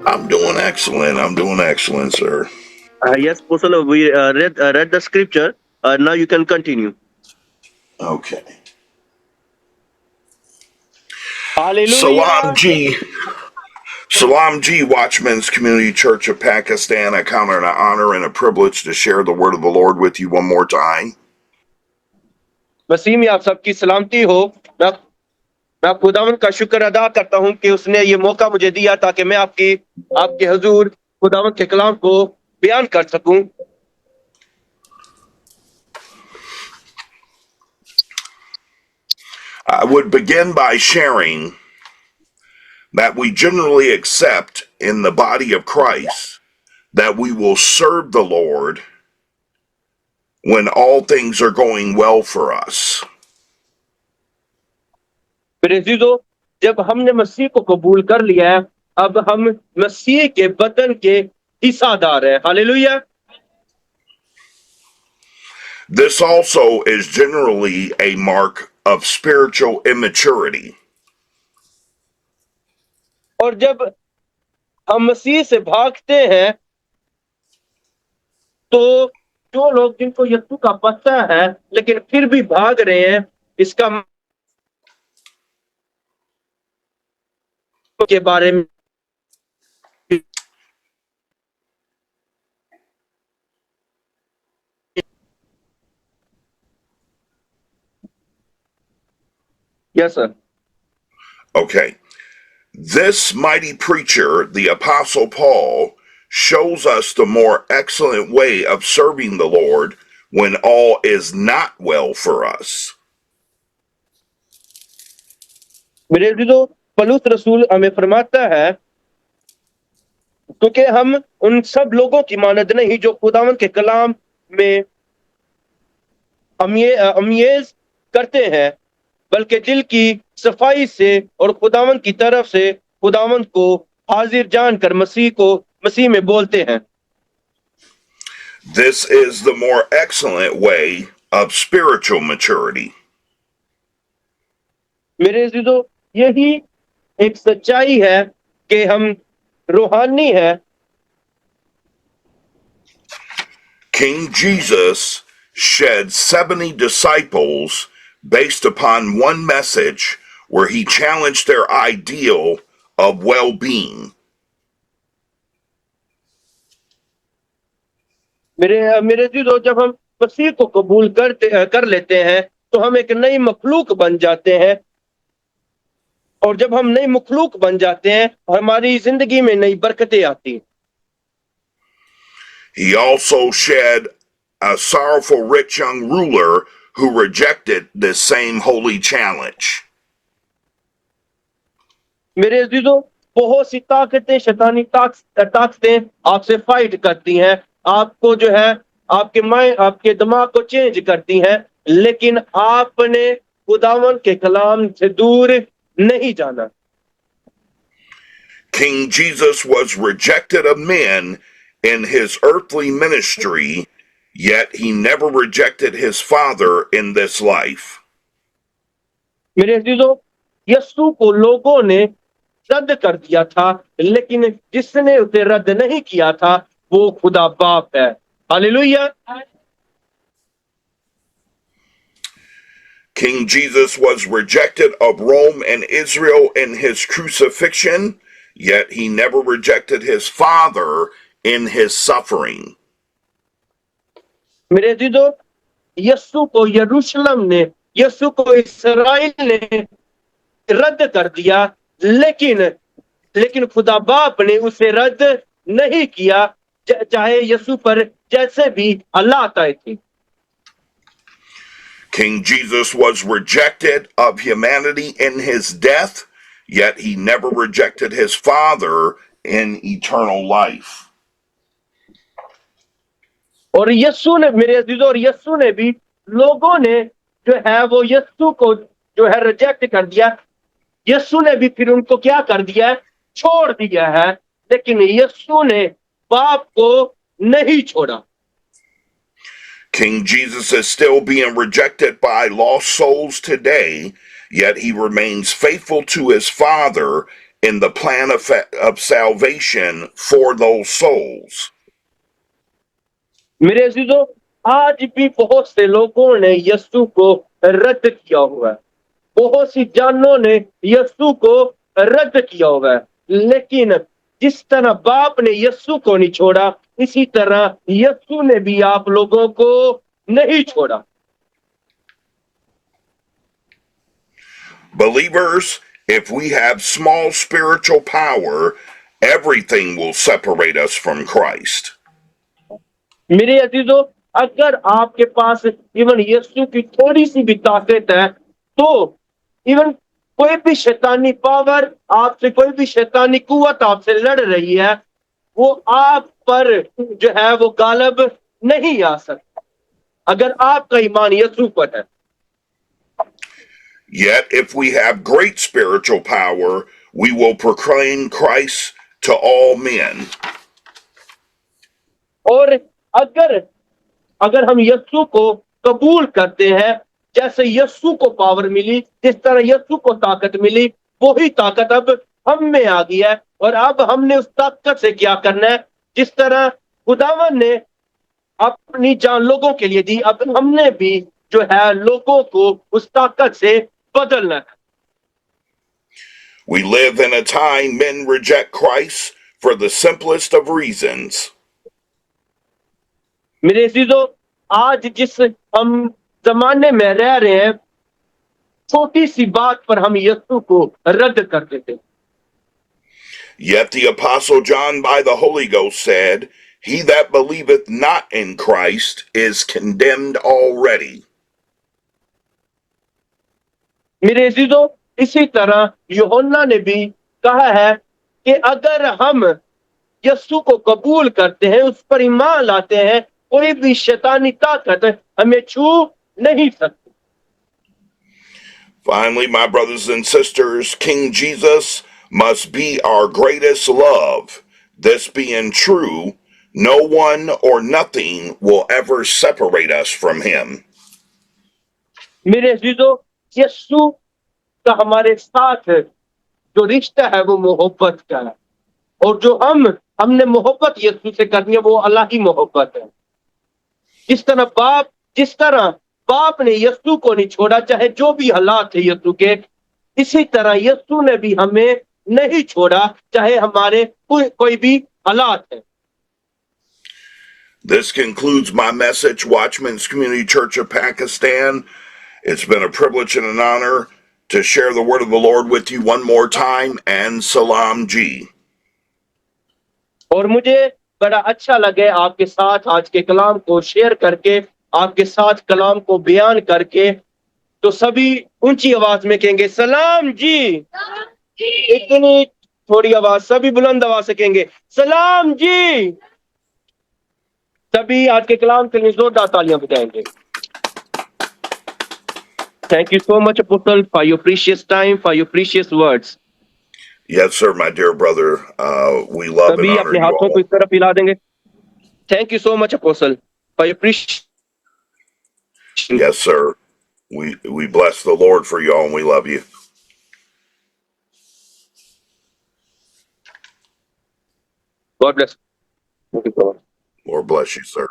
I'm doing excellent. I'm doing excellent, sir. Yes, Apostle, we read the scripture. Now you can continue. Okay. Hallelujah. Salam G, Watchmen's Community Church of Pakistan. I count it an honor and a privilege to share the word of the Lord with you one more time. मसीह में आप सबकी सलामती हो। मैं खुदावन का शुक्र अदा करता हूं कि उसने ये मौका मुझे दिया ताकि मैं आपके हुजूर खुदावन के कलाम को बयान कर सकूं। I would begin by sharing that we generally accept in the body of Christ that we will serve the Lord when all things are going well for us. मेरे अजीजों, जब हमने मसीह को कबूल कर लिया है, अब हम मसीह के बदन के हिस्सादार हैं। Hallelujah. This also is generally a mark of spiritual immaturity. और जब हम मसीह से भागते हैं तो जो लोग जिनको यीशु का पता है लेकिन फिर भी भाग रहे हैं, इसका के बारे में yes sir. Okay. This mighty preacher, the Apostle Paul, shows us the more excellent way of serving the Lord when all is not well for us. मेरे अजीजों, पौलुस रसूल हमें फरमाता है क्योंकि हम उन सब लोगों की मानद नहीं जो खुदावंद के कलाम में अमियेज करते हैं, बल्कि दिल की सफाई से और खुदावंद की तरफ से खुदावंद को हाजिर जानकर मसीह में बोलते हैं। This is the more excellent way of spiritual maturity. मेरे अजीजों, यही एक सच्चाई है कि हम रूहानी है। King Jesus shed 70 disciples based upon one message where he challenged their ideal of well-being. मेरे अजीजों, जब हम मसीह को कबूल कर लेते हैं तो हम एक नई मखलूक बन जाते हैं, और जब हम नई मखलूक बन जाते हैं हमारी जिंदगी में नई बरकतें आती। He also shed a sorrowful rich young ruler who rejected this same holy challenge. मेरे अजीजों, बहुत सी ताकतें, शैतानी ताकतें आपसे फाइट करती हैं, आपको जो है आपके दिमाग को चेंज करती हैं, लेकिन आपने खुदावन के कलाम से दूर नहीं जाना। King Jesus was rejected of men in his earthly ministry, yet he never rejected his Father in this life. मेरे अजीजों, यीशु को लोगों ने रद्द कर दिया था, लेकिन जिसने उसे रद्द नहीं किया था वो खुदा बाप है। Hallelujah. King Jesus was rejected of Rome and Israel in his crucifixion, yet he never rejected his Father in his suffering. मेरे अजीजों, यीशु को यरूशलेम ने, यीशु को इस्राएल ने रद्द कर दिया, लेकिन खुदा बाप ने उसे रद्द नहीं किया, चाहे यीशु पर जैसे भी हालात आए थे। King Jesus was rejected of humanity in his death, yet he never rejected his Father in eternal life. और यीशु ने, मेरे अजीजों, और यीशु ने भी, लोगों ने जो है वो यीशु को जो है रिजेक्ट कर दिया, यीशु ने भी फिर उनको क्या कर दिया है, छोड़ दिया है, लेकिन यीशु ने बाप को नहीं छोड़ा। King Jesus is still being rejected by lost souls today, yet he remains faithful to his Father in the plan of salvation for those souls. मेरे अजीजों, आज भी बहुत से लोगों ने यीशु को रद्द किया हुआ है। बहुत सी जानों ने यीशु को रद्द किया हुआ है, लेकिन जिस तरह बाप ने यीशु को नहीं छोड़ा, इसी तरह यीशु ने भी आप लोगों को नहीं छोड़ा। Believers, if we have small spiritual power, everything will separate us from Christ. मेरे अजीजों, अगर आपके पास इवन यीशु की थोड़ी सी भी ताकत है, तो इवन कोई भी शैतानी पावर आपसे, कोई भी शैतानी कुव्वत आपसे लड़ रही है, वो आप पर जो है वो गालिब नहीं आ सकता, अगर आपका ईमान यीशु पर है। Yet, if we have great spiritual power, we will proclaim Christ to all men. और अगर हम यीशु को कबूल करते हैं, जैसे यीशु को पावर मिली, जिस तरह यीशु को ताकत मिली, वही ताकत अब हम में आ गई है। और अब हमने उस ताकत से क्या करना है? जिस तरह खुदावन ने अपनी जान लोगों के लिए दी, अब हमने भी जो है लोगों को उस ताकत से बदलना है। We live in a time men reject Christ for the simplest of reasons. मेरे अजीजों, आज जिस हम जमाने में रह रहे हैं, छोटी सी बात पर हम यीशु को रद्द कर देते। Yet the Apostle John by the Holy Ghost said, "He that believeth not in Christ is condemned already." मेरे अजीजों, इसी तरह यूहन्ना ने भी कहा है कि अगर हम यीशु को कबूल करते हैं, उस पर ईमान लाते हैं, कोई भी शैतानी ताकत हमें छू नहीं सकती। Finally, my brothers and sisters, King Jesus must be our greatest love. This being true, no one or nothing will ever separate us from him. मेरे अजीजों, यीशु का हमारे साथ जो रिश्ता है वो मोहब्बत का है, और जो हमने मोहब्बत यीशु से करनी है वो अल्लाह की मोहब्बत है। जिस तरह बाप ने यीशु को नहीं छोड़ा, चाहे जो भी हालात थे यीशु के, इसी तरह यीशु ने भी हमें नहीं छोड़ा, चाहे हमारे कोई भी हालात है। This concludes my message, Watchman's Community Church of Pakistan. It's been a privilege and an honor to share the word of the Lord with you one more time, and Salam Ji. और मुझे बड़ा अच्छा लगे आपके साथ आज के कलाम को शेयर करके, आपके साथ कलाम को बयान करके। तो सभी ऊंची आवाज में कहेंगे सलाम जी। इतनी थोड़ी आवाज, सभी बुलंद आवाज से कहेंगे सलाम जी। सभी आज के कलाम के लिए जोरदार तालियां बजाएंगे। Thank you so much, Apostle, for your precious time, for your precious words. Yes, sir, my dear brother. We love and सभी honor अपने you हाथों को all. इस तरफ हिला देंगे। Thank you so much, Apostle, for your precious. Yes, sir. We bless the Lord for you all, and we love you. God bless. Thank you so much. Lord bless you, sir.